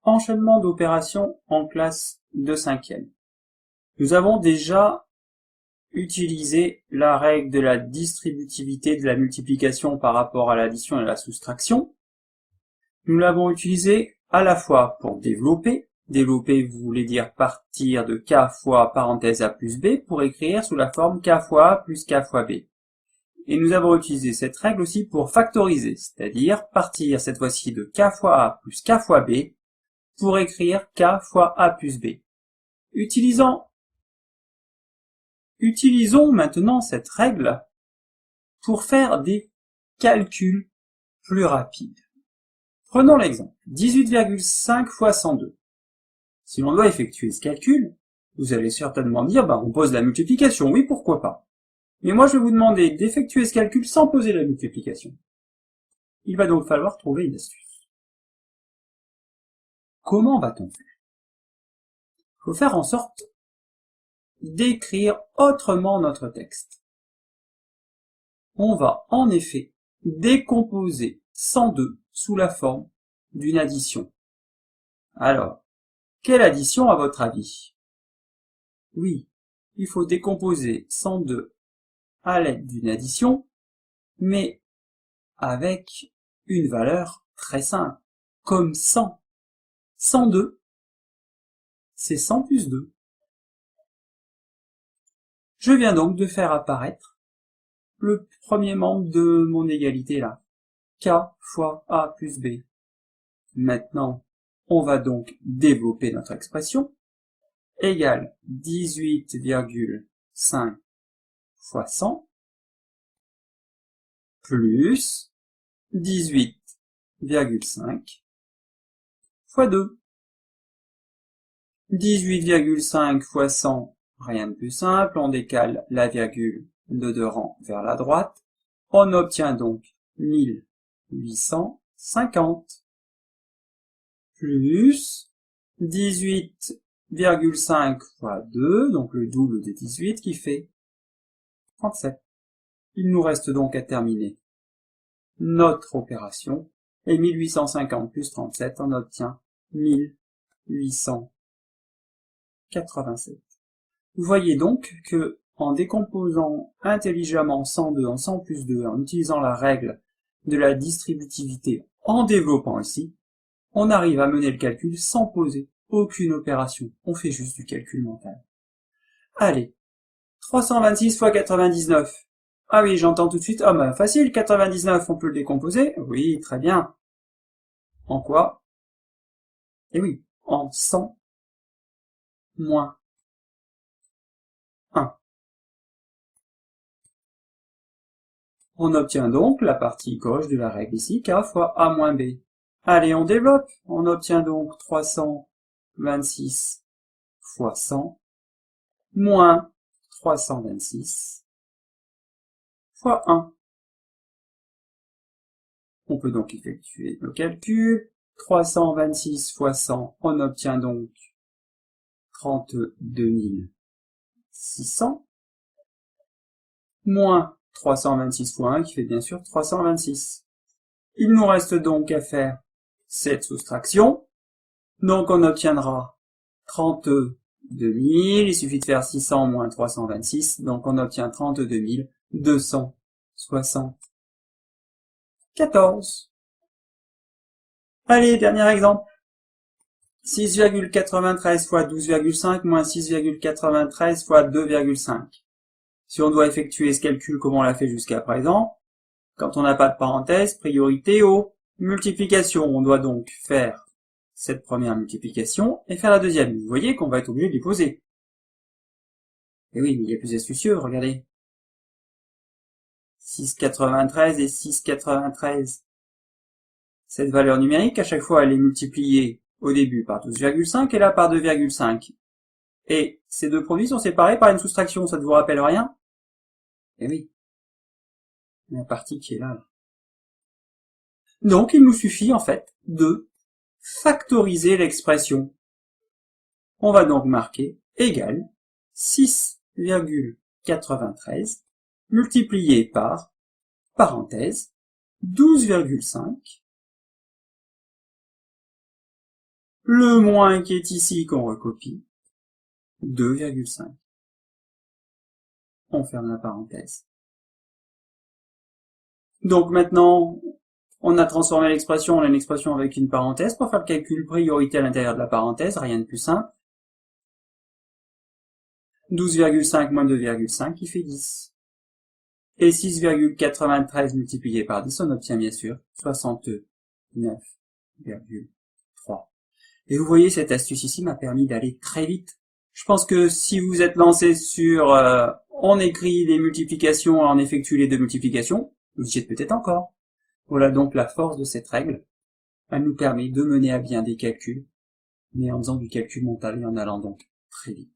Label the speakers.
Speaker 1: enchaînement d'opérations en classe de 5e. Nous avons déjà utilisé la règle de la distributivité de la multiplication par rapport à l'addition et la soustraction. Nous l'avons utilisé à la fois pour développer. Développer voulait dire partir de k fois parenthèse a plus b pour écrire sous la forme k fois a plus k fois b. Et nous avons utilisé cette règle aussi pour factoriser, c'est-à-dire partir cette fois-ci de k fois a plus k fois b pour écrire k fois a plus b. Utilisons maintenant cette règle pour faire des calculs plus rapides. Prenons l'exemple 18,5 fois 102. Si l'on doit effectuer ce calcul, vous allez certainement dire, on pose la multiplication, oui, pourquoi pas. Mais moi, je vais vous demander d'effectuer ce calcul sans poser la multiplication. Il va donc falloir trouver une astuce. Comment va-t-on faire? Il faut faire en sorte d'écrire autrement notre texte. On va en effet décomposer 102 sous la forme d'une addition. Alors, quelle addition à votre avis? Oui, il faut décomposer 102 à l'aide d'une addition, mais avec une valeur très simple, comme 100. 102, c'est 100 plus 2. Je viens donc de faire apparaître le premier membre de mon égalité là, k fois a plus b. Maintenant, on va donc développer notre expression, égale 18,5 fois 100, plus 18,5 fois 2. 18,5 fois 100, rien de plus simple, on décale la virgule de 2 rangs vers la droite, on obtient donc 1850, plus 18,5 fois 2, donc le double de 18 qui fait 37. Il nous reste donc à terminer notre opération, et 1850 plus 37, on obtient 1887. Vous voyez donc que, en décomposant intelligemment 102 en 100 plus 2, en utilisant la règle de la distributivité, en développant ici, on arrive à mener le calcul sans poser aucune opération. On fait juste du calcul mental. Allez, 326 fois 99. Ah oui, j'entends tout de suite, facile, 99, on peut le décomposer. Oui, très bien. En quoi? Eh oui, en 100 moins 1. On obtient donc la partie gauche de la règle ici, k fois a moins b. Allez, on développe. On obtient donc 326 fois 100 moins 326 fois 1. On peut donc effectuer le calcul. 326 fois 100, on obtient donc 32 600, moins 326 fois 1, qui fait bien sûr 326. Il nous reste donc à faire cette soustraction. Donc on obtiendra 32 000, il suffit de faire 600 moins 326, donc on obtient 32 274. Allez, dernier exemple. 6,93 fois 12,5 moins 6,93 fois 2,5. Si on doit effectuer ce calcul comme on l'a fait jusqu'à présent, quand on n'a pas de parenthèse, priorité aux multiplications. On doit donc faire cette première multiplication et faire la deuxième. Vous voyez qu'on va être obligé de les poser. Et oui, mais il y a plus astucieux, regardez. 6,93 et 6,93. Cette valeur numérique, à chaque fois, elle est multipliée au début par 12,5 et là par 2,5. Et ces deux produits sont séparés par une soustraction, ça ne vous rappelle rien? Eh oui. La partie qui est là. Donc, il nous suffit, en fait, de factoriser l'expression. On va donc marquer égale 6,93 multiplié par, parenthèse, 12,5 le moins qui est ici qu'on recopie, 2,5. On ferme la parenthèse. Donc maintenant, on a transformé l'expression en une expression avec une parenthèse pour faire le calcul priorité à l'intérieur de la parenthèse, rien de plus simple. 12,5 moins 2,5 qui fait 10. Et 6,93 multiplié par 10, on obtient bien sûr 69,3. Et vous voyez, cette astuce ici m'a permis d'aller très vite. Je pense que si vous êtes lancé sur on écrit les multiplications, on effectue les deux multiplications, vous y êtes peut-être encore. Voilà donc la force de cette règle. Elle nous permet de mener à bien des calculs, mais en faisant du calcul mental et en allant donc très vite.